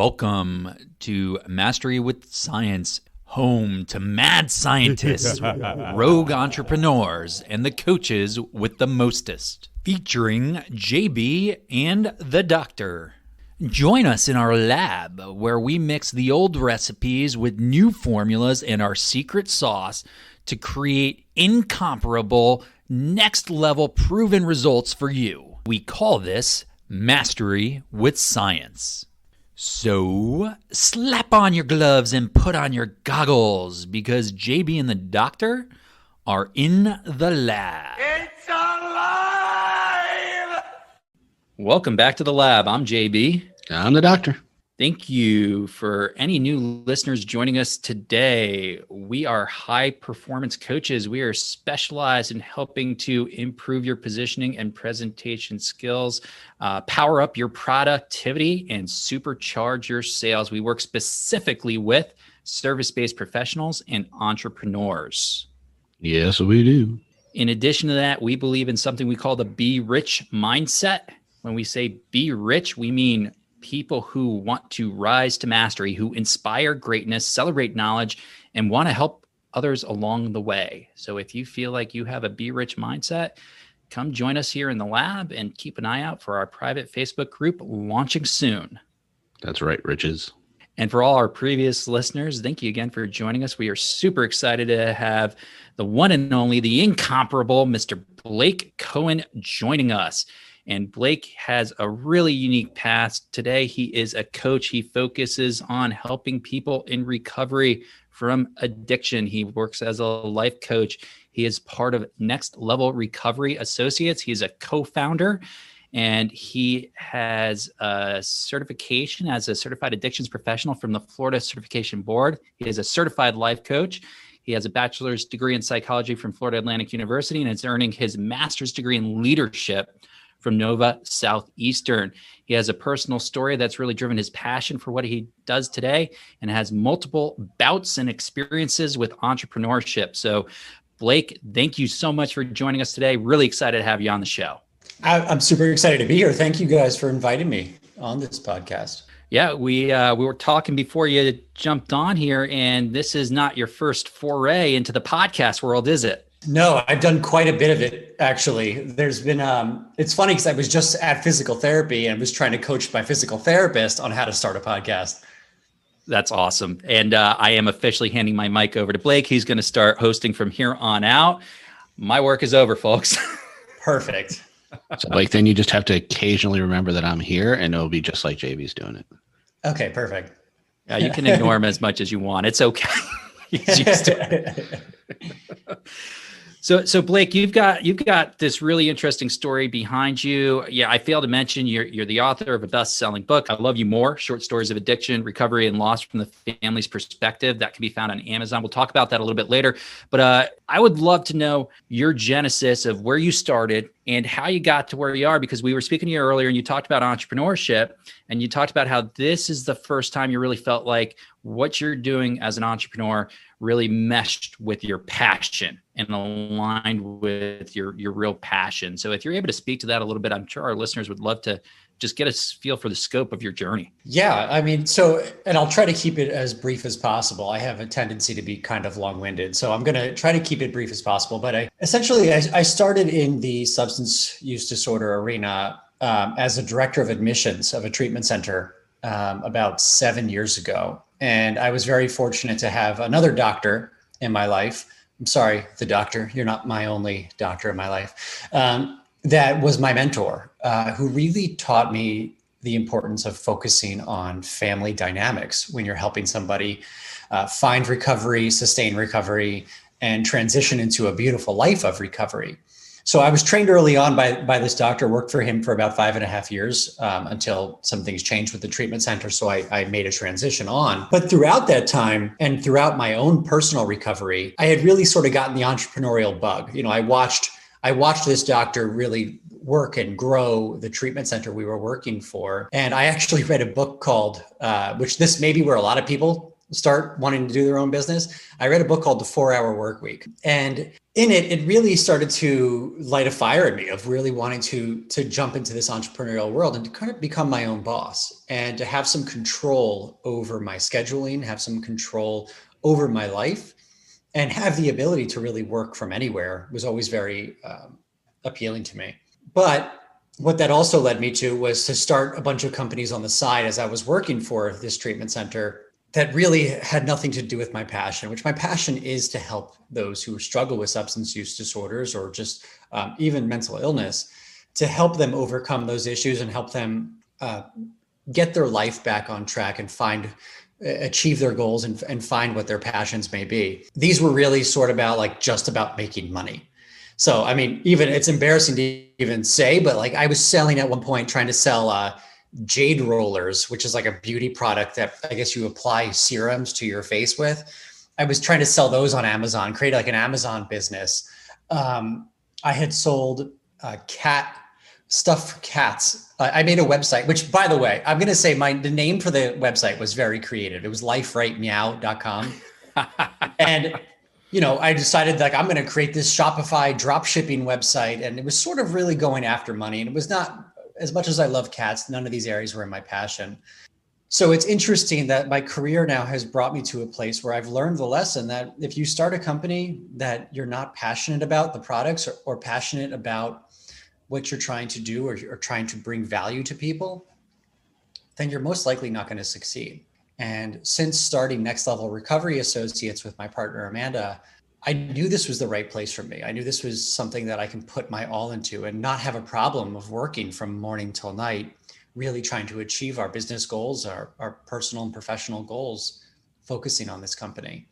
Welcome to Mastery with Science, home to mad scientists, rogue entrepreneurs, and the coaches with the mostest, featuring JB and the Doctor. Join us in our lab where we mix the old recipes with new formulas and our secret sauce to create incomparable, next-level proven results for you. We call this Mastery with Science. So, slap on your gloves and put on your goggles because JB and the Doctor are in the lab. It's alive! Welcome back to the lab. I'm JB. I'm the Doctor. Thank you for any new listeners joining us today. We are high performance coaches. We are specialized in helping to improve your positioning and presentation skills, power up your productivity, and supercharge your sales. We work specifically with service-based professionals and entrepreneurs. Yes, we do. In addition to that, we believe in something we call the Be Rich mindset. When we say be rich, we mean people who want to rise to mastery, who inspire greatness, celebrate knowledge, and want to help others along the way. So if you feel like you have a Be Rich mindset, come join us here in the lab and keep an eye out for our private Facebook group launching soon. That's right, Riches. And for all our previous listeners, thank you again for joining us. We are super excited to have the one and only, the incomparable Mr. Blake Cohen joining us. And Blake has a really unique past. Today, he is a coach. He focuses on helping people in recovery from addiction. He works as a life coach. He is part of Next Level Recovery Associates. He's a co-founder, and he has a certification as a certified addictions professional from the Florida Certification Board. He is a certified life coach. He has a bachelor's degree in psychology from Florida Atlantic University and is earning his master's degree in leadership from Nova Southeastern. He has a personal story that's really driven his passion for what he does today and has multiple bouts and experiences with entrepreneurship. So, Blake, thank you so much for joining us today. Really excited to have you on the show. I'm super excited to be here. Thank you guys for inviting me on this podcast. Yeah, we were talking before you jumped on here, and this is not your first foray into the podcast world, is it? No, I've done quite a bit of it, actually. There's been, it's funny because I was just at physical therapy and was trying to coach my physical therapist on how to start a podcast. That's awesome. And I am officially handing my mic over to Blake. He's going to start hosting from here on out. My work is over, folks. Perfect. So, Blake, then you just have to occasionally remember that I'm here, and it'll be just like JB's doing it. Okay, perfect. Yeah, you can ignore him as much as you want. It's okay. He's used to it. So Blake, you've got this really interesting story behind you. Yeah, I failed to mention you're the author of a best-selling book, I Love You More, Short Stories of Addiction, Recovery, and Loss from the Family's Perspective. That can be found on Amazon. We'll talk about that a little bit later. But I would love to know your genesis of where you started and how you got to where you are, because we were speaking to you earlier and you talked about entrepreneurship and you talked about how this is the first time you really felt like what you're doing as an entrepreneur really meshed with your passion and aligned with your real passion. So if you're able to speak to that a little bit, I'm sure our listeners would love to just get a feel for the scope of your journey. Yeah, I mean, and I'll try to keep it as brief as possible. I have a tendency to be kind of long-winded, so I'm going to try to keep it brief as possible. But I started in the substance use disorder arena as a director of admissions of a treatment center about 7 years ago. And I was very fortunate to have another doctor in my life. I'm sorry, the doctor, you're not my only doctor in my life. That was my mentor, who really taught me the importance of focusing on family dynamics when you're helping somebody find recovery, sustain recovery, and transition into a beautiful life of recovery. So I was trained early on by this doctor, worked for him for about 5.5 years until some things changed with the treatment center. So I made a transition on. But throughout that time and throughout my own personal recovery, I had really sort of gotten the entrepreneurial bug. You know, I watched this doctor really work and grow the treatment center we were working for. And I actually read a book called, which this may be where a lot of people start wanting to do their own business, I read a book called The 4-Hour Workweek. And in it, it really started to light a fire in me of really wanting to jump into this entrepreneurial world and to kind of become my own boss and to have some control over my scheduling, have some control over my life, and have the ability to really work from anywhere was always very appealing to me. But what that also led me to was to start a bunch of companies on the side as I was working for this treatment center that really had nothing to do with my passion, which my passion is to help those who struggle with substance use disorders or just even mental illness, to help them overcome those issues and help them get their life back on track and achieve their goals and find what their passions may be. These were really sort of just about making money. So, I mean, even it's embarrassing to even say, but like I was selling at one point, trying to sell jade rollers, which is like a beauty product that I guess you apply serums to your face with. I was trying to sell those on Amazon, create like an Amazon business. I had sold cat stuff for cats. I made a website, which by the way, I'm going to say the name for the website was very creative. It was liferightmeow.com. And I decided like I'm going to create this Shopify drop shipping website. And it was sort of really going after money. And it was not, as much as I love cats, none of these areas were in my passion. So it's interesting that my career now has brought me to a place where I've learned the lesson that if you start a company that you're not passionate about the products or passionate about what you're trying to do or trying to bring value to people, then you're most likely not going to succeed. And since starting Next Level Recovery Associates with my partner, Amanda, I knew this was the right place for me. I knew this was something that I can put my all into and not have a problem of working from morning till night, really trying to achieve our business goals, our personal and professional goals, focusing on this company.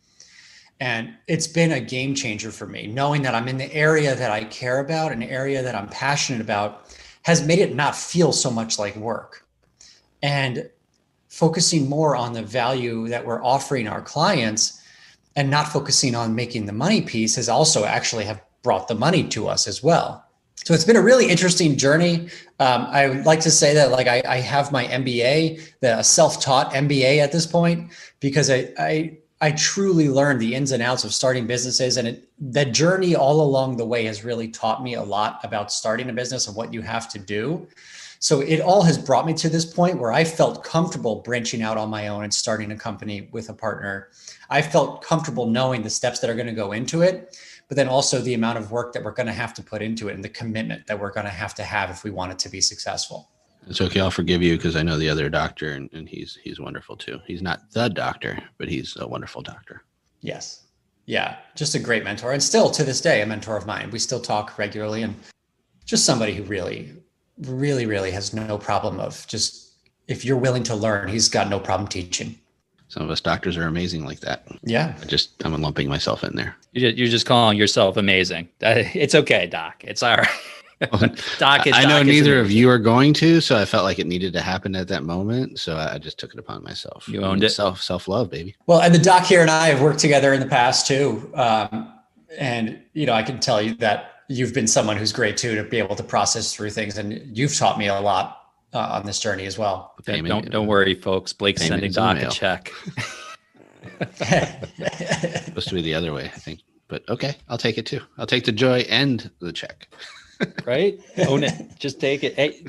And it's been a game changer for me. Knowing that I'm in the area that I care about, an area that I'm passionate about, has made it not feel so much like work. And focusing more on the value that we're offering our clients and not focusing on making the money piece has also actually have brought the money to us as well. So it's been a really interesting journey. I would like to say that like I have my MBA, a self-taught MBA at this point, because I truly learned the ins and outs of starting businesses. And that journey all along the way has really taught me a lot about starting a business and what you have to do. So it all has brought me to this point where I felt comfortable branching out on my own and starting a company with a partner. I felt comfortable knowing the steps that are going to go into it, but then also the amount of work that we're going to have to put into it and the commitment that we're going to have if we want it to be successful. It's okay. I'll forgive you because I know the other doctor and he's wonderful too. He's not the doctor, but he's a wonderful doctor. Yes. Yeah. Just a great mentor. And still to this day, a mentor of mine. We still talk regularly and just somebody who really has no problem of just, if you're willing to learn, he's got no problem teaching. Some of us doctors are amazing like that. Yeah. I'm lumping myself in there. You're just calling yourself amazing. It's okay, Doc. It's all right. I know neither of you are going to, so I felt like it needed to happen at that moment. So I just took it upon myself. You owned it. Self-love, baby. Well, and the doc here and I have worked together in the past too. And, I can tell you that you've been someone who's great too, to be able to process through things. And you've taught me a lot on this journey as well. Don't worry, folks. Blake's sending Doc a check. Supposed to be the other way, I think. But okay, I'll take it too. I'll take the joy and the check. Right? Own it. Just take it. Hey,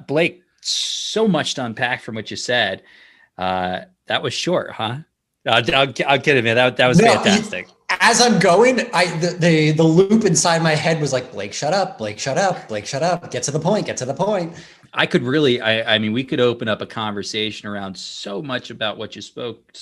Blake, so much to unpack from what you said. That was short, huh? I'll get it, man. That was fantastic. As I'm going, the loop inside my head was like, Blake, shut up. Blake, shut up. Blake, shut up. Get to the point. I could really, I mean, we could open up a conversation around so much about what you spoke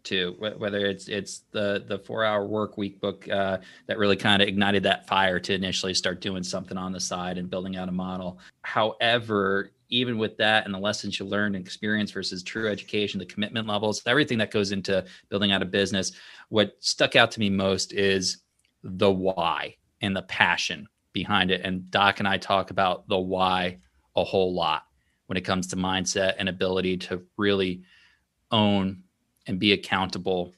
to, whether it's the 4-Hour Workweek book that really kind of ignited that fire to initially start doing something on the side and building out a model. However, even with that and the lessons you learned and experience versus true education, the commitment levels, everything that goes into building out a business, what stuck out to me most is the why and the passion behind it. And Doc and I talk about the why a whole lot when it comes to mindset and ability to really own and be accountable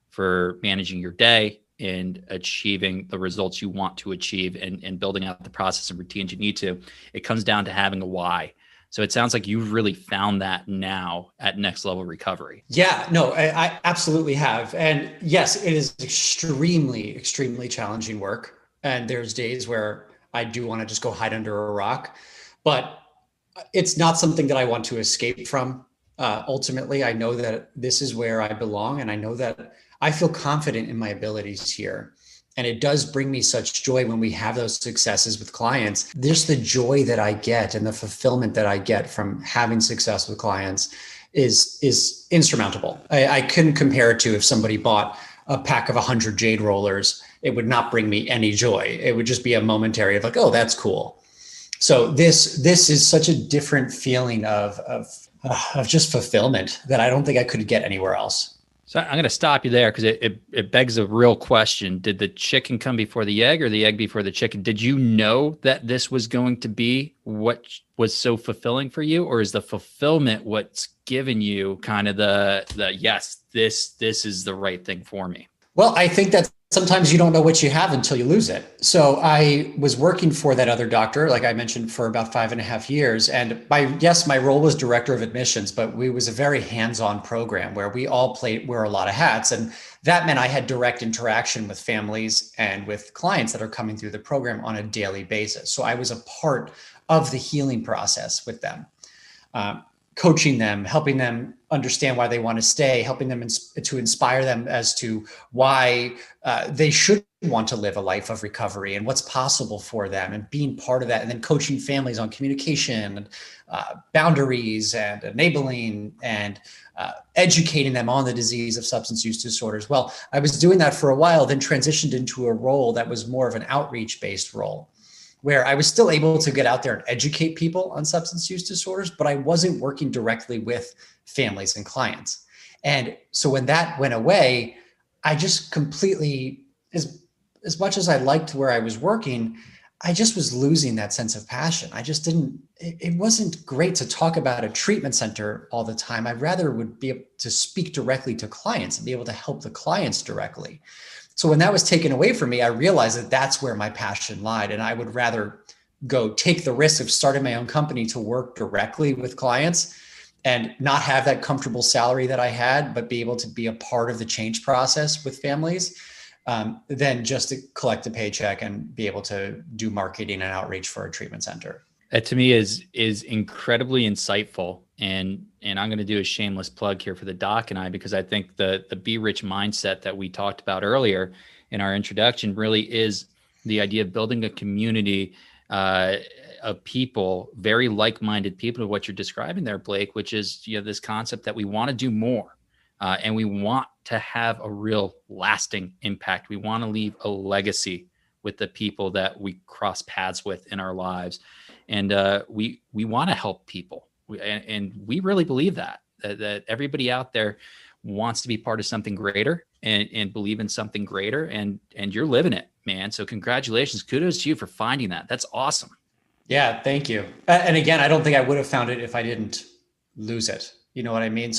for managing your day and achieving the results you want to achieve and building out the process and routines you need to. It comes down to having a why. So it sounds like you've really found that now at Next Level Recovery. Yeah, no, I absolutely have. And yes, it is extremely, extremely challenging work. And there's days where I do want to just go hide under a rock, but it's not something that I want to escape from. Ultimately, I know that this is where I belong, and I know that I feel confident in my abilities here. And it does bring me such joy when we have those successes with clients. There's the joy that I get and the fulfillment that I get from having success with clients is insurmountable. I couldn't compare it to if somebody bought a pack of 100 jade rollers. It would not bring me any joy. It would just be a momentary of like, oh, that's cool. So this is such a different feeling of just fulfillment that I don't think I could get anywhere else. So I'm going to stop you there because it begs a real question. Did the chicken come before the egg or the egg before the chicken? Did you know that this was going to be what was so fulfilling for you? Or is the fulfillment what's given you kind of the yes, this is the right thing for me? Well, I think that sometimes you don't know what you have until you lose it. So I was working for that other doctor, like I mentioned, for about 5.5 years. And my role was director of admissions, but we was a very hands-on program where we all wear a lot of hats. And that meant I had direct interaction with families and with clients that are coming through the program on a daily basis. So I was a part of the healing process with them. Coaching them, helping them understand why they want to stay, helping them to inspire them as to why they should want to live a life of recovery and what's possible for them, and being part of that. And then coaching families on communication, and boundaries, and enabling, and educating them on the disease of substance use disorders. Well, I was doing that for a while, then transitioned into a role that was more of an outreach-based role, where I was still able to get out there and educate people on substance use disorders, but I wasn't working directly with families and clients. And so when that went away, I just completely, as much as I liked where I was working, I just was losing that sense of passion. It wasn't great to talk about a treatment center all the time. I rather would be able to speak directly to clients and be able to help the clients directly. So when that was taken away from me, I realized that that's where my passion lied. And I would rather go take the risk of starting my own company to work directly with clients and not have that comfortable salary that I had, but be able to be a part of the change process with families, than just to collect a paycheck and be able to do marketing and outreach for a treatment center. That to me is incredibly insightful. And I'm going to do a shameless plug here for the doc and I, because I think the be rich mindset that we talked about earlier in our introduction really is the idea of building a community of people, very like-minded people, of what you're describing there, Blake, which is, this concept that we want to do more, and we want to have a real lasting impact. We want to leave a legacy with the people that we cross paths with in our lives. And we want to help people. And we really believe that everybody out there wants to be part of something greater and believe in something greater. And you're living it, man. So congratulations. Kudos to you for finding that. That's awesome. Yeah, thank you. And again, I don't think I would have found it if I didn't lose it. You know what I mean?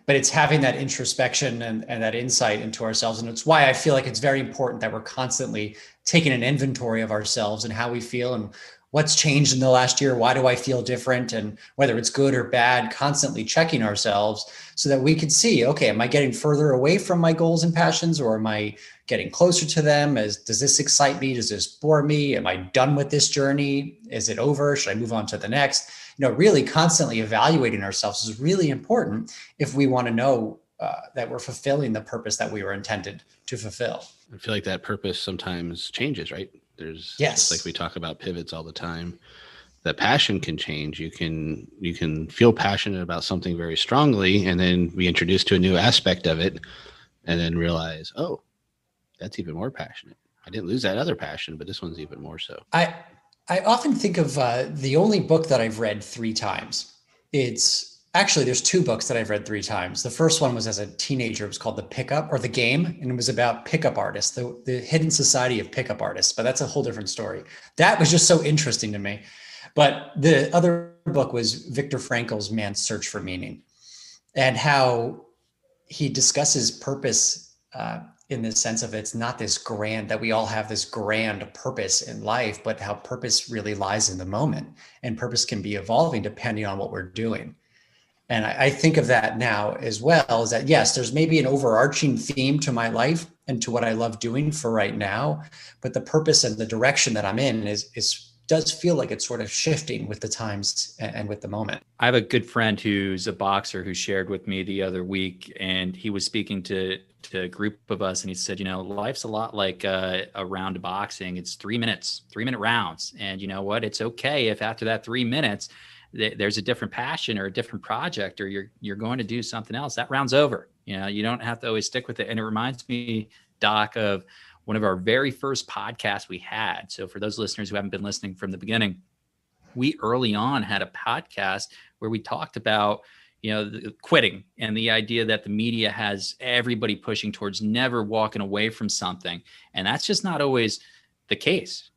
But it's having that introspection and that insight into ourselves. And it's why I feel like it's very important that we're constantly taking an inventory of ourselves and how we feel and what's changed in the last year. Why do I feel different? And whether it's good or bad, constantly checking ourselves so that we can see, okay, am I getting further away from my goals and passions, or am I getting closer to them? Does this excite me? Does this bore me? Am I done with this journey? Is it over? Should I move on to the next? Really constantly evaluating ourselves is really important if we want to know that we're fulfilling the purpose that we were intended to fulfill. I feel like that purpose sometimes changes, right? There's, yes, like we talk about pivots all the time, that passion can change. You can feel passionate about something very strongly, and then be introduced to a new aspect of it and then realize, oh, that's even more passionate. I didn't lose that other passion, but this one's even more so. I often think of the only book that I've read 3 times. There's 2 books that I've read 3 times. The first one was as a teenager. It was called The Game, and it was about pickup artists, the hidden society of pickup artists, but that's a whole different story. That was just so interesting to me. But the other book was Viktor Frankl's Man's Search for Meaning, and how he discusses purpose in the sense of it's not this grand, that we all have this grand purpose in life, but how purpose really lies in the moment, and purpose can be evolving depending on what we're doing. And I think of that now as well, is that yes, there's maybe an overarching theme to my life and to what I love doing for right now, but the purpose and the direction that I'm in does feel like it's sort of shifting with the times and with the moment. I have a good friend who's a boxer who shared with me the other week, and he was speaking to a group of us, and he said, life's a lot like a round of boxing. It's 3 minutes, 3-minute rounds. And you know what? It's okay if after that 3 minutes, there's a different passion or a different project, or you're going to do something else. That round's over. You don't have to always stick with it. And it reminds me, Doc, of one of our very first podcasts we had. So for those listeners who haven't been listening from the beginning, we early on had a podcast where we talked about, the quitting and the idea that the media has everybody pushing towards never walking away from something. And that's just not always the case.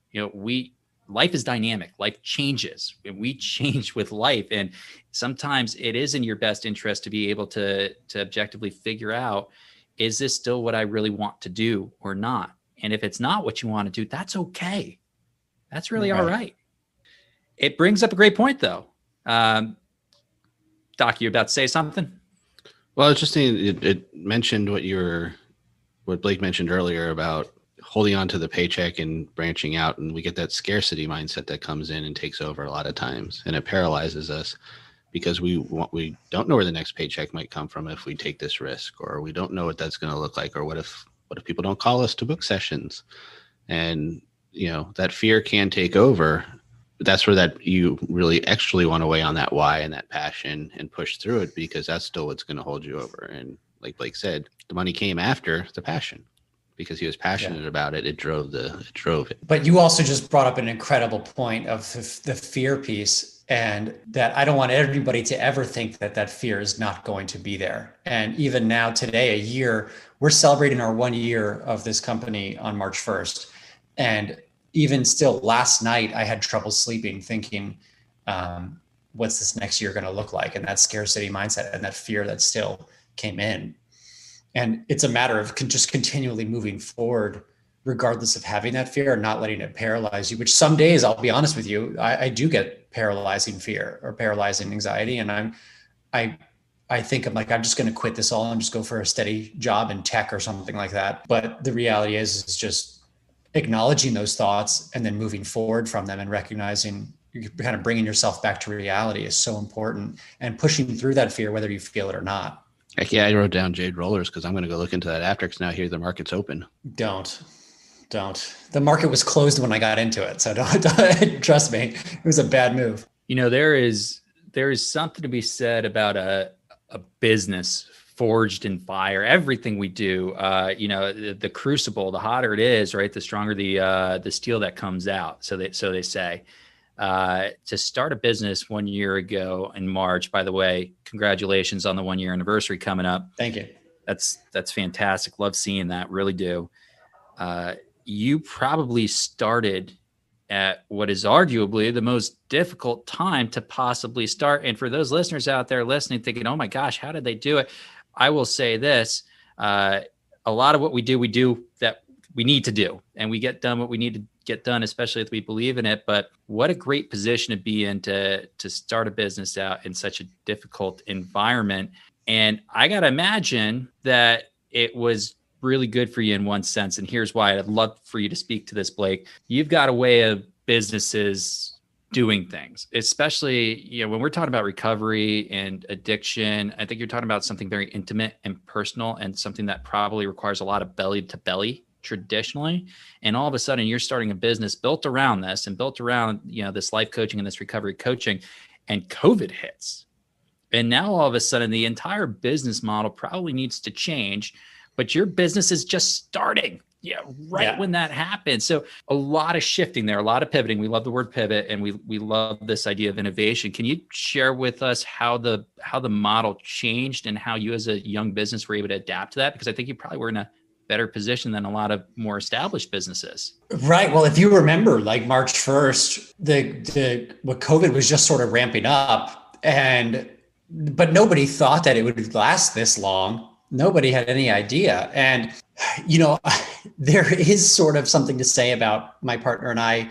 Life is dynamic. Life changes. We change with life. And sometimes it is in your best interest to be able to objectively figure out, is this still what I really want to do or not? And if it's not what you want to do, that's okay. That's really all right. It brings up a great point, though. Doc, you about to say something? Well, it's just saying it mentioned what Blake mentioned earlier about holding on to the paycheck and branching out. And we get that scarcity mindset that comes in and takes over a lot of times. And it paralyzes us because we don't know where the next paycheck might come from if we take this risk, or we don't know what that's going to look like, or what if people don't call us to book sessions? And that fear can take over. But that's where that you really actually want to weigh on that why and that passion and push through it, because that's still what's going to hold you over. And like Blake said, the money came after the passion, because he was passionate about it. It drove it. But you also just brought up an incredible point of the fear piece, and that I don't want everybody to ever think that fear is not going to be there. And even now, today, we're celebrating our 1 year of this company on March 1st. And even still, last night, I had trouble sleeping thinking, what's this next year going to look like? And that scarcity mindset and that fear that still came in. And it's a matter of just continually moving forward, regardless of having that fear, and not letting it paralyze you, which some days, I'll be honest with you, I do get paralyzing fear or paralyzing anxiety. And I think I'm like, I'm just going to quit this all and just go for a steady job in tech or something like that. But the reality is just acknowledging those thoughts and then moving forward from them and recognizing, you're kind of bringing yourself back to reality is so important, and pushing through that fear, whether you feel it or not. Heck yeah, I wrote down Jade Rollers because I'm going to go look into that after, because now here the market's open. Don't. The market was closed when I got into it. So don't trust me. It was a bad move. There is something to be said about a business forged in fire. Everything we do, the crucible, the hotter it is, right, the stronger the steel that comes out. So they say. To start a business 1 year ago in March, by the way, congratulations on the 1 year anniversary coming up. Thank you. That's fantastic. Love seeing that. Really do. You probably started at what is arguably the most difficult time to possibly start. And for those listeners out there listening, thinking, oh my gosh, how did they do it? I will say this, a lot of what we do that we need to do, and we get done what we need to get done, especially if we believe in it. But what a great position to be in to start a business out in such a difficult environment. And I got to imagine that it was really good for you in one sense. And here's why. I'd love for you to speak to this, Blake. You've got a way of businesses doing things, especially, when we're talking about recovery and addiction. I think you're talking about something very intimate and personal, and something that probably requires a lot of belly to belly traditionally. And all of a sudden you're starting a business built around this and built around, this life coaching and this recovery coaching, and COVID hits. And now all of a sudden the entire business model probably needs to change, but your business is just starting. When that happens. So a lot of shifting there, a lot of pivoting. We love the word pivot, and we love this idea of innovation. Can you share with us how the model changed and how you as a young business were able to adapt to that? Because I think you probably were in a better position than a lot of more established businesses. Right. Well, if you remember, like March 1st, what COVID was just sort of ramping up, but nobody thought that it would last this long. Nobody had any idea. And You know, there is sort of something to say about my partner and I.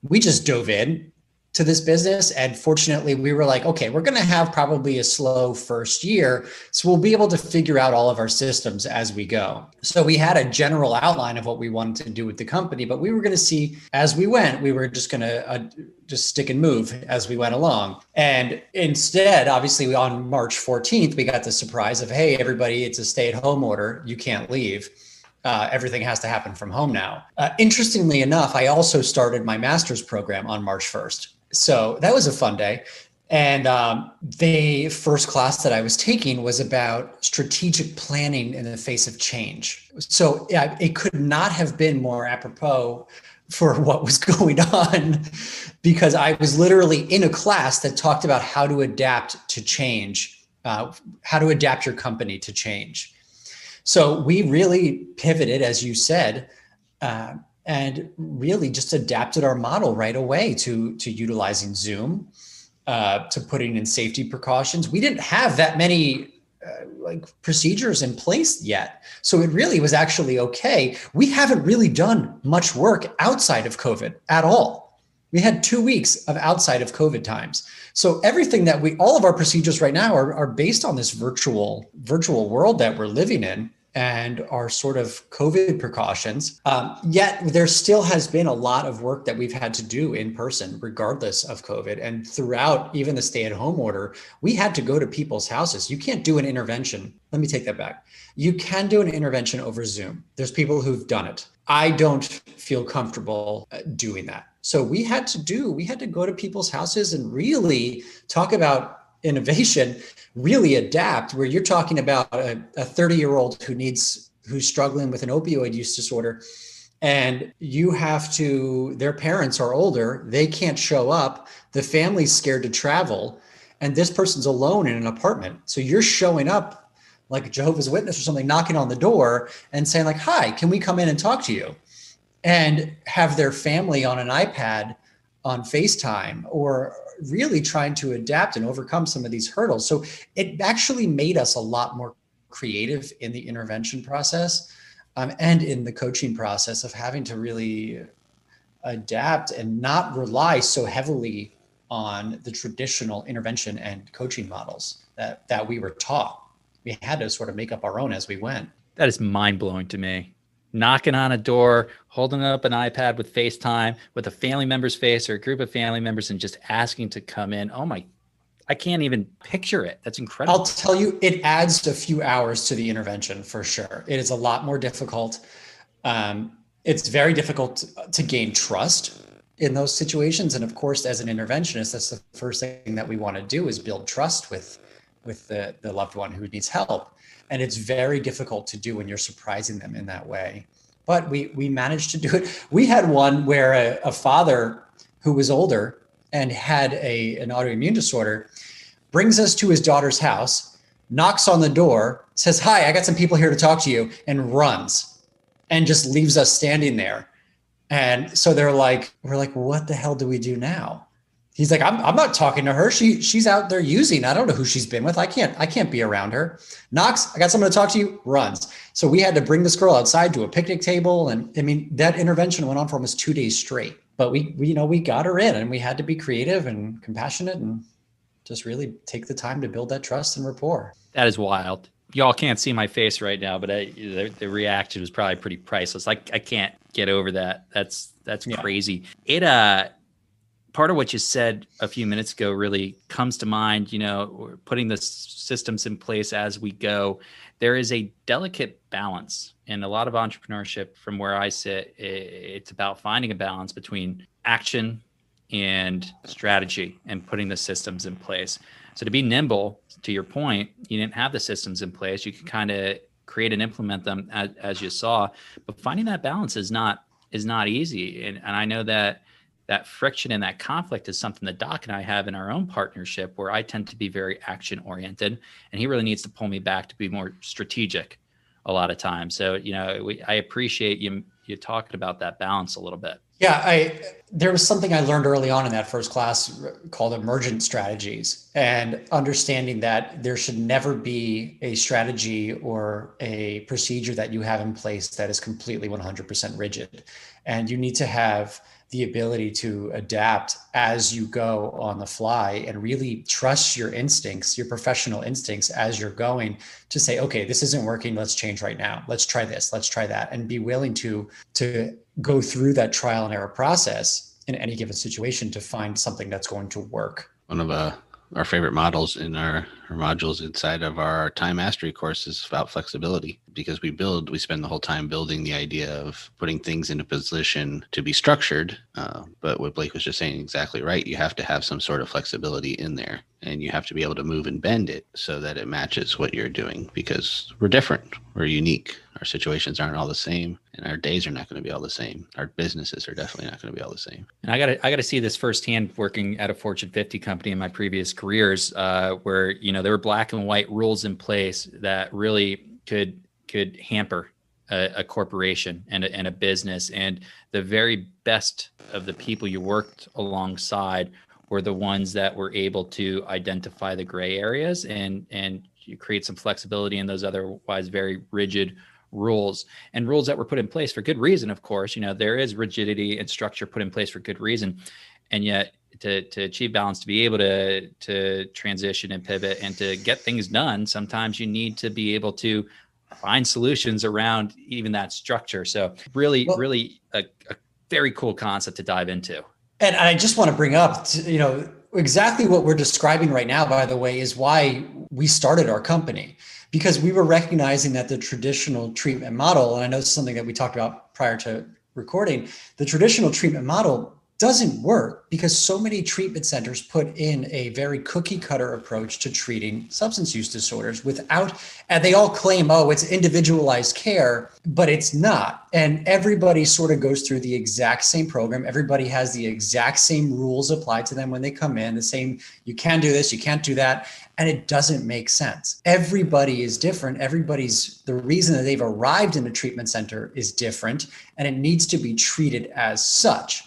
We just dove in to this business. And fortunately, we were like, okay, we're going to have probably a slow first year. So we'll be able to figure out all of our systems as we go. So we had a general outline of what we wanted to do with the company, but we were going to see as we went, we were just going to just stick and move as we went along. And instead, obviously on March 14th, we got the surprise of, hey, everybody, it's a stay-at-home order. You can't leave. Everything has to happen from home now. Interestingly enough, I also started my master's program on March 1st. So that was a fun day. And the first class that I was taking was about strategic planning in the face of change. So yeah, it could not have been more apropos for what was going on, because I was literally in a class that talked about how to adapt to change, how to adapt your company to change. So we really pivoted, as you said, and really just adapted our model right away to utilizing Zoom, to putting in safety precautions. We didn't have that many procedures in place yet. So it really was actually okay. We haven't really done much work outside of COVID at all. We had 2 weeks of outside of COVID times. So everything that all of our procedures right now are based on this virtual world that we're living in, and our sort of COVID precautions. Yet there still has been a lot of work that we've had to do in person, regardless of COVID. And throughout even the stay-at-home order, we had to go to people's houses. You can't do an intervention. Let me take that back. You can do an intervention over Zoom. There's people who've done it. I don't feel comfortable doing that. So we had to go to people's houses and really talk about innovation, really adapt, where you're talking about a 30-year-old who's struggling with an opioid use disorder, and their parents are older, they can't show up, the family's scared to travel, and this person's alone in an apartment. So you're showing up like a Jehovah's Witness or something, knocking on the door and saying like, hi, can we come in and talk to you? And have their family on an iPad on FaceTime, or really trying to adapt and overcome some of these hurdles. So it actually made us a lot more creative in the intervention process, and in the coaching process of having to really adapt and not rely so heavily on the traditional intervention and coaching models that we were taught. We had to sort of make up our own as we went. That is mind-blowing to me. Knocking on a door, holding up an iPad with FaceTime with a family member's face or a group of family members, and just asking to come in. Oh my, I can't even picture it. That's incredible. I'll tell you, it adds a few hours to the intervention for sure. It is a lot more difficult. It's very difficult to gain trust in those situations. And of course, as an interventionist, that's the first thing that we want to do, is build trust with the loved one who needs help. And it's very difficult to do when you're surprising them in that way. But we managed to do it. We had one where a father who was older and had an autoimmune disorder brings us to his daughter's house, knocks on the door, says, hi, I got some people here to talk to you, and runs and just leaves us standing there. And so we're like, what the hell do we do now? He's like, I'm not talking to her. She's out there using. I don't know who she's been with. I can't be around her. Knocks, I got someone to talk to you, runs. So we had to bring this girl outside to a picnic table. And I mean, that intervention went on for almost 2 days straight. But we got her in, and we had to be creative and compassionate and just really take the time to build that trust and rapport. That is wild. Y'all can't see my face right now, but the reaction was probably pretty priceless. I can't get over that. That's crazy. Part of what you said a few minutes ago really comes to mind. We're putting the systems in place as we go. There is a delicate balance in a lot of entrepreneurship. From where I sit, it's about finding a balance between action and strategy and putting the systems in place. So to be nimble, to your point, you didn't have the systems in place. You can kind of create and implement them as you saw, but finding that balance is not easy. And I know that friction and that conflict is something that Doc and I have in our own partnership, where I tend to be very action oriented, and he really needs to pull me back to be more strategic a lot of times. So, I appreciate you you talk about that balance a little bit. Yeah, there was something I learned early on in that first class called emergent strategies, and understanding that there should never be a strategy or a procedure that you have in place that is completely 100% rigid. And you need to have the ability to adapt as you go on the fly and really trust your instincts, your professional instincts as you're going, to say, okay, this isn't working. Let's change right now. Let's try this. Let's try that. And be willing to go through that trial and error process in any given situation to find something that's going to work. One of our favorite models in our modules inside of our time mastery course is about flexibility, because we spend the whole time building the idea of putting things into position to be structured. But what Blake was just saying, exactly right. You have to have some sort of flexibility in there, and you have to be able to move and bend it so that it matches what you're doing, because we're different. We're unique. Our situations aren't all the same, and our days are not going to be all the same. Our businesses are definitely not going to be all the same. And I got to see this firsthand working at a Fortune 50 company in my previous careers, where there were black and white rules in place that really could hamper a corporation and a business. And the very best of the people you worked alongside were the ones that were able to identify the gray areas and you create some flexibility in those otherwise very rigid rules, and rules that were put in place for good reason. Of course, there is rigidity and structure put in place for good reason. And yet to achieve balance, to be able to transition and pivot and to get things done, sometimes you need to be able to find solutions around even that structure. So really a very cool concept to dive into. And I just want to bring up, exactly what we're describing right now, by the way, is why we started our company, because we were recognizing that the traditional treatment model, and I know this is something that we talked about prior to recording, the traditional treatment model doesn't work because so many treatment centers put in a very cookie cutter approach to treating substance use disorders and they all claim, oh, it's individualized care, but it's not. And everybody sort of goes through the exact same program. Everybody has the exact same rules applied to them when they come in, the same, you can do this, you can't do that. And it doesn't make sense. Everybody is different. The reason that they've arrived in a treatment center is different, and it needs to be treated as such.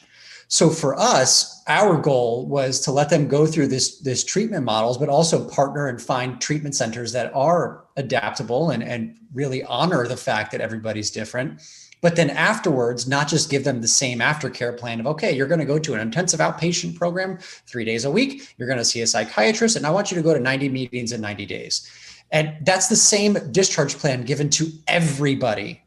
So for us, our goal was to let them go through this treatment models, but also partner and find treatment centers that are adaptable and really honor the fact that everybody's different. But then afterwards, not just give them the same aftercare plan of, okay, you're going to go to an intensive outpatient program 3 days a week. You're going to see a psychiatrist, and I want you to go to 90 meetings in 90 days. And that's the same discharge plan given to everybody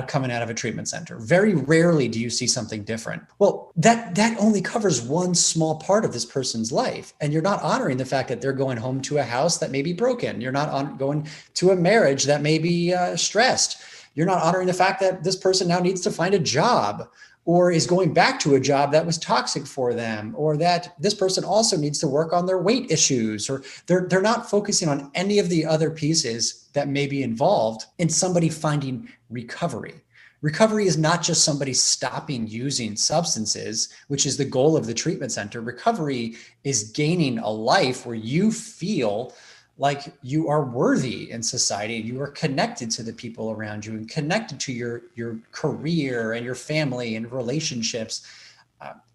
coming out of a treatment center. Very rarely do you see something different. Well, that only covers one small part of this person's life. And you're not honoring the fact that they're going home to a house that may be broken. You're not going to a marriage that may be stressed. You're not honoring the fact that this person now needs to find a job, or is going back to a job that was toxic for them, or that this person also needs to work on their weight issues, or they're not focusing on any of the other pieces that may be involved in somebody finding recovery. Recovery is not just somebody stopping using substances, which is the goal of the treatment center. Recovery is gaining a life where you feel like you are worthy in society, and you are connected to the people around you and connected to your career and your family and relationships,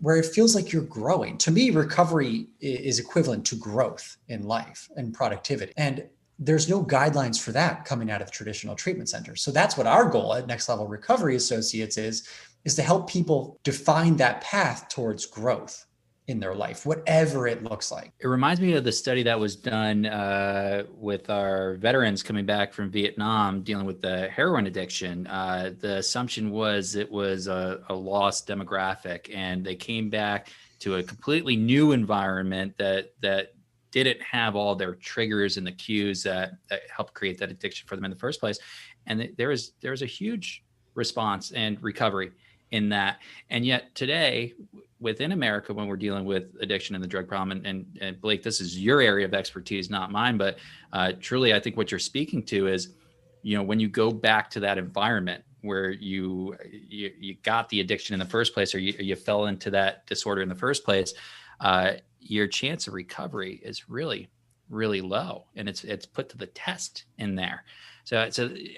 where it feels like you're growing. To me, recovery is equivalent to growth in life and productivity. And there's no guidelines for that coming out of the traditional treatment center. So that's what our goal at Next Level Recovery Associates is to help people define that path towards growth in their life, whatever it looks like. It reminds me of the study that was done with our veterans coming back from Vietnam dealing with the heroin addiction. The assumption was it was a lost demographic, and they came back to a completely new environment that didn't have all their triggers and the cues that helped create that addiction for them in the first place. And there was a huge response and recovery in that. And yet today, within America, when we're dealing with addiction and the drug problem, and Blake, this is your area of expertise, not mine, but truly, I think what you're speaking to is, when you go back to that environment where you got the addiction in the first place, or you fell into that disorder in the first place, your chance of recovery is really, really low, and it's put to the test in there. So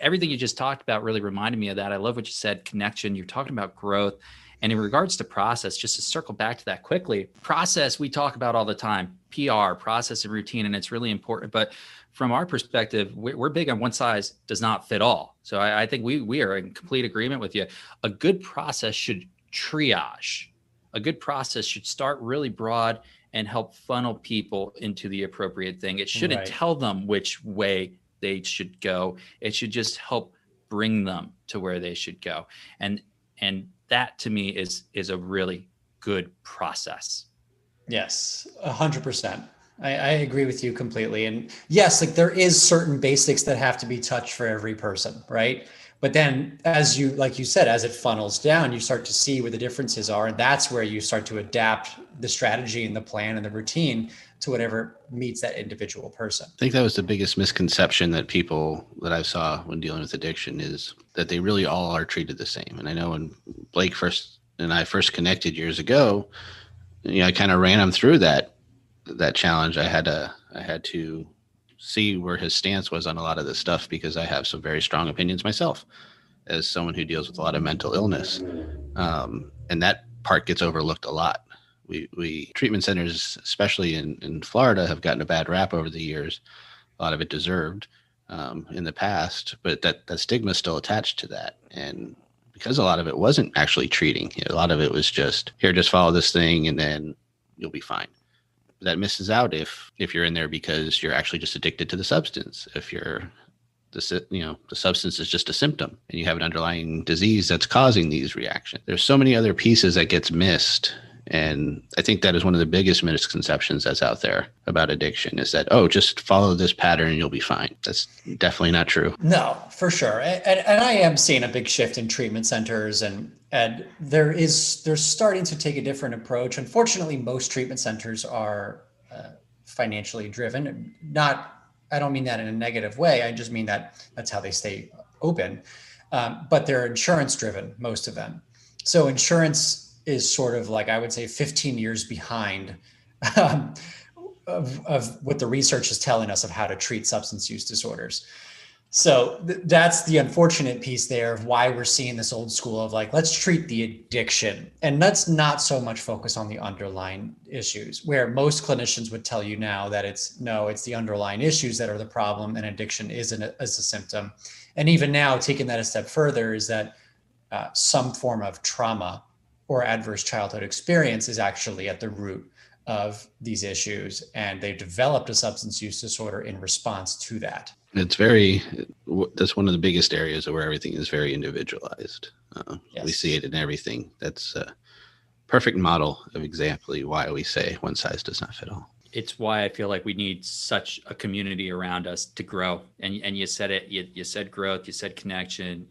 everything you just talked about really reminded me of that. I love what you said, connection. You're talking about growth. And in regards to process, just to circle back to that quickly, process we talk about all the time, PR, process and routine, and it's really important. But from our perspective, we're big on one size does not fit all. So I think we are in complete agreement with you. A good process should triage. A good process should start really broad and help funnel people into the appropriate thing. It shouldn't tell them which way they should go. It should just help bring them to where they should go. And that to me is a really good process. Yes, 100%. I agree with you completely. And yes, like there is certain basics that have to be touched for every person, right? But then like you said, as it funnels down, you start to see where the differences are. And that's where you start to adapt the strategy and the plan and the routine to whatever meets that individual person. I think that was the biggest misconception that I saw when dealing with addiction is that they really all are treated the same. And I know when Blake and I first connected years ago, I kind of ran him through that challenge. I had to see where his stance was on a lot of this stuff because I have some very strong opinions myself as someone who deals with a lot of mental illness. And that part gets overlooked a lot. We treatment centers, especially in Florida, have gotten a bad rap over the years. A lot of it deserved in the past, but that stigma is still attached to that. And because a lot of it wasn't actually treating, a lot of it was just, here, just follow this thing and then you'll be fine. That misses out if you're in there because you're actually just addicted to the substance. If the substance is just a symptom and you have an underlying disease that's causing these reactions. There's so many other pieces that gets missed. And I think that is one of the biggest misconceptions that's out there about addiction is that, just follow this pattern and you'll be fine. That's definitely not true. No, for sure. And I am seeing a big shift in treatment centers and they're starting to take a different approach. Unfortunately, most treatment centers are financially driven. I don't mean that in a negative way. I just mean that's how they stay open. But they're insurance driven, most of them. So insurance is sort of like, I would say 15 years behind of what the research is telling us of how to treat substance use disorders. So that's the unfortunate piece there of why we're seeing this old school of like, let's treat the addiction and let's not so much focus on the underlying issues, where most clinicians would tell you now that it's the underlying issues that are the problem and addiction is a symptom. And even now, taking that a step further is that some form of trauma or adverse childhood experience is actually at the root of these issues. And they've developed a substance use disorder in response to that. That's one of the biggest areas where everything is very individualized. Yes. We see it in everything. That's a perfect model of exactly why we say one size does not fit all. It's why I feel like we need such a community around us to grow. And you said it, you said growth, you said connection,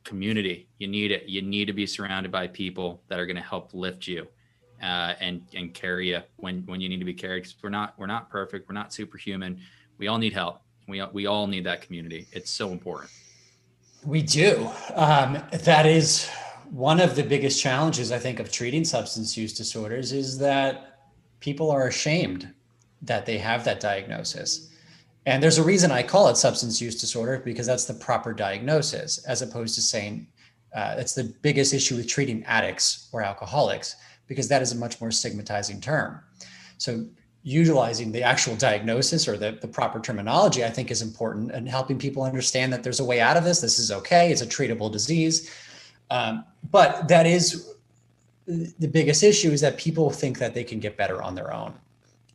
community. You need it. You need to be surrounded by people that are going to help lift you and carry you when you need to be carried. Because we're not perfect. We're not superhuman. We all need help. We all need that community. It's so important. We do. That is one of the biggest challenges, I think, of treating substance use disorders is that people are ashamed that they have that diagnosis. And there's a reason I call it substance use disorder, because that's the proper diagnosis, as opposed to saying it's the biggest issue with treating addicts or alcoholics, because that is a much more stigmatizing term. So utilizing the actual diagnosis or the proper terminology, I think, is important, and helping people understand that there's a way out of this. This is okay. It's a treatable disease. But that is the biggest issue, is that people think that they can get better on their own.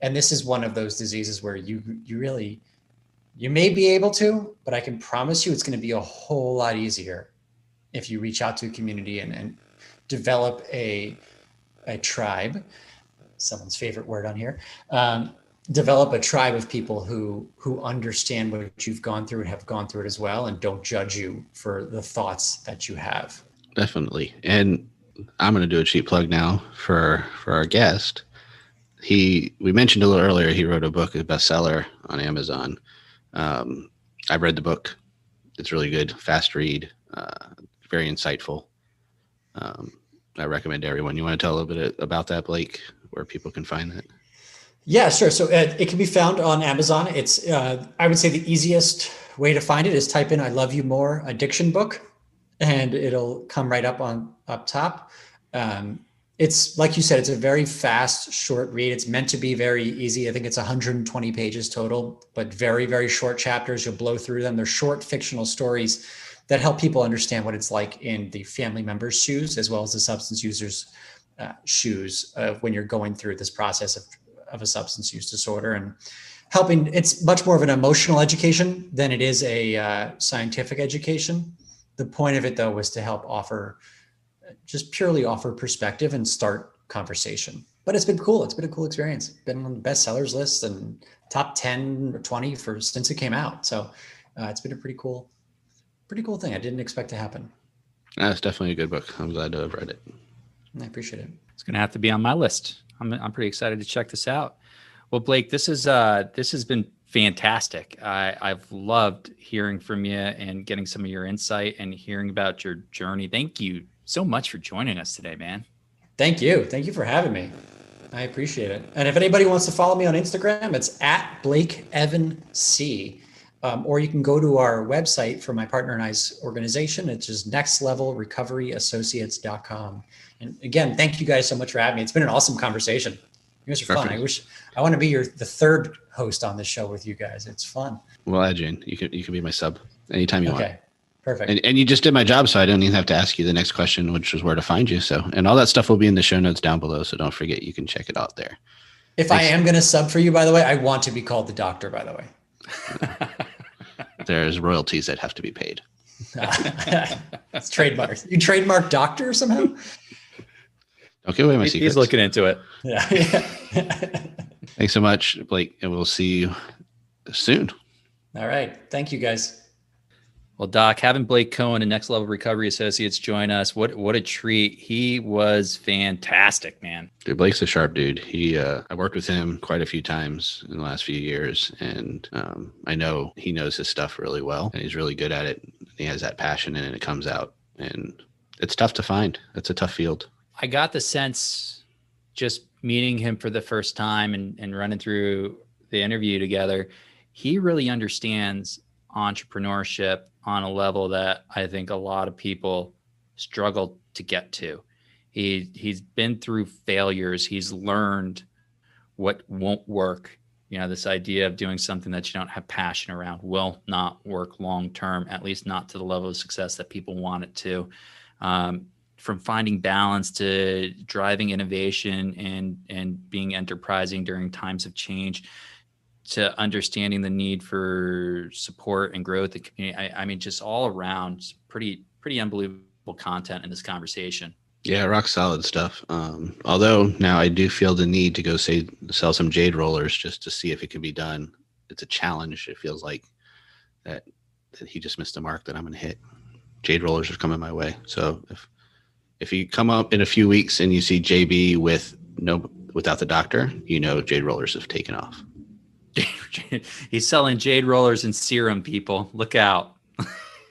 And this is one of those diseases where you may be able to, but I can promise you it's going to be a whole lot easier if you reach out to a community and develop a tribe, someone's favorite word on here, develop a tribe of people who understand what you've gone through and have gone through it as well, and don't judge you for the thoughts that you have. Definitely. And I'm going to do a cheap plug now for our guest. We mentioned a little earlier, he wrote a book, a bestseller on Amazon. I've read the book. It's really good, fast read, very insightful. I recommend everyone. You want to tell a little bit about that, Blake, where people can find that? Yeah, sure. So it can be found on Amazon. It's, I would say the easiest way to find it is type in "I Love You More" addiction book, and it'll come right up top. Um, it's like you said, it's a very fast, short read. It's meant to be very easy. I think it's 120 pages total, but very, very short chapters. You'll blow through them. They're short fictional stories that help people understand what it's like in the family member's shoes, as well as the substance user's shoes when you're going through this process of a substance use disorder, and helping. It's much more of an emotional education than it is a scientific education. The point of it, though, was to help just purely offer perspective and start conversation. But it's been cool. It's been a cool experience. Been on the bestsellers list and top 10 or 20 since it came out. So it's been a pretty cool thing. I didn't expect to happen. That's definitely a good book. I'm glad to have read it. I appreciate it. It's going to have to be on my list. I'm pretty excited to check this out. Well, Blake, this has been fantastic. I've loved hearing from you and getting some of your insight and hearing about your journey. Thank you so much for joining us today, man. Thank you. Thank you for having me. I appreciate it. And if anybody wants to follow me on Instagram, it's at Blake Evan C. Or you can go to our website for my partner and I's organization. It's just nextlevelrecoverassociates.com. And again, thank you guys so much for having me. It's been an awesome conversation. You guys are fun. I want to be the third host on this show with you guys. It's fun. Well, Adrian, you can be my sub anytime you want. Okay, perfect. And you just did my job, so I don't even have to ask you the next question, which is where to find you. So, and all that stuff will be in the show notes down below. So don't forget, you can check it out there. If I am going to sub for you, by the way, I want to be called the doctor, by the way. There's royalties that have to be paid. It's trademarked. You trademark doctor somehow? Don't give away my secrets. He's looking into it. Yeah. Thanks so much, Blake, and we'll see you soon. All right. Thank you, guys. Well, Doc, having Blake Cohen and Next Level Recovery Associates join us, what a treat. He was fantastic, man. Dude, Blake's a sharp dude. I worked with him quite a few times in the last few years, and I know he knows his stuff really well, and he's really good at it. He has that passion, and it comes out, and it's tough to find. It's a tough field. I got the sense just meeting him for the first time and running through the interview together, he really understands entrepreneurship on a level that I think a lot of people struggle to get to. He's been through failures. He's learned what won't work. You know, this idea of doing something that you don't have passion around will not work long term, at least not to the level of success that people want it to. From finding balance to driving innovation and being enterprising during times of change, to understanding the need for support and growth in community. I mean, just all around pretty unbelievable content in this conversation. Yeah, rock solid stuff. Although now I do feel the need to go sell some jade rollers just to see if it can be done. It's a challenge. It feels like that he just missed the mark that I'm going to hit. Jade rollers are coming my way. So if you come up in a few weeks and you see JB without the doctor, you know jade rollers have taken off. He's selling jade rollers and serum, people. Look out.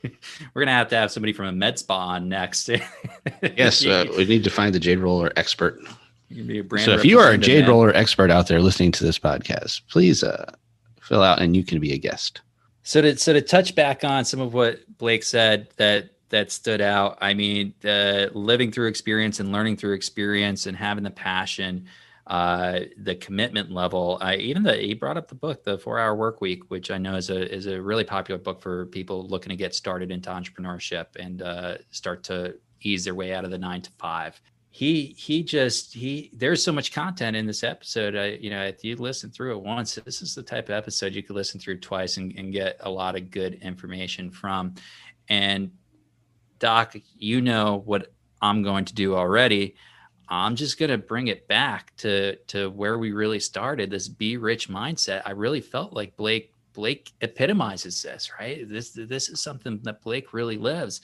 We're going to have somebody from a med spa on next. Yes, we need to find the jade roller expert. You can be a brand so if you are a jade roller expert out there listening to this podcast, please fill out and you can be a guest. So to touch back on some of what Blake said that stood out, I mean, living through experience and learning through experience and having the passion, the commitment level, he brought up the book, The 4-Hour Workweek, which I know is a really popular book for people looking to get started into entrepreneurship and start to ease their way out of the 9-to-5. There's so much content in this episode. If you listen through it once, this is the type of episode you could listen through twice and get a lot of good information from. And Doc, you know what I'm going to do already. I'm just going to bring it back to where we really started, this be rich mindset. I really felt like Blake epitomizes this, right? This is something that Blake really lives.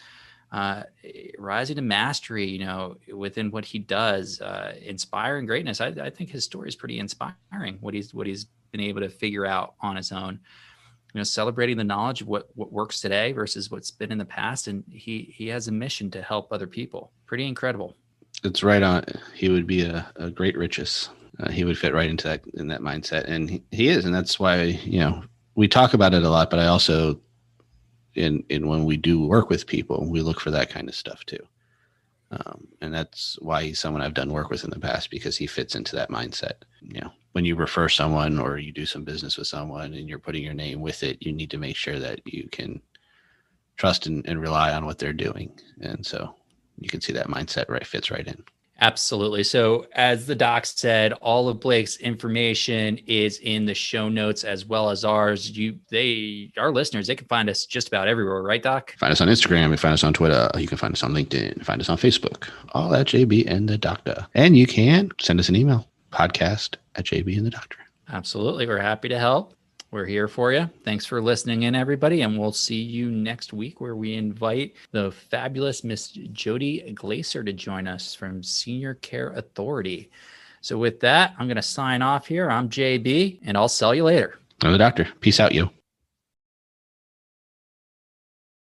Rising to mastery, within what he does, inspiring greatness. I think his story is pretty inspiring, what he's been able to figure out on his own. Celebrating the knowledge of what works today versus what's been in the past. And he has a mission to help other people. Pretty incredible. It's right on. He would be a great riches. he would fit right into that mindset, and he is, and that's why we talk about it a lot. But I also, in when we do work with people, we look for that kind of stuff too, and that's why he's someone I've done work with in the past, because he fits into that mindset. When you refer someone or you do some business with someone and you're putting your name with it, you need to make sure that you can trust and rely on what they're doing, and so you can see that mindset fits right in. Absolutely. So as the doc said, all of Blake's information is in the show notes as well as ours. Our listeners, they can find us just about everywhere, right, Doc? Find us on Instagram. You find us on Twitter. You can find us on LinkedIn. Find us on Facebook. All at JBandTheDoctor. And you can send us an email, podcast@JBandTheDoctor. Absolutely. We're happy to help. We're here for you. Thanks for listening in, everybody. And we'll see you next week, where we invite the fabulous Miss Jody Glaser to join us from Senior Care Authority. So with that, I'm going to sign off here. I'm JB, and I'll sell you later. I'm the doctor. Peace out, yo.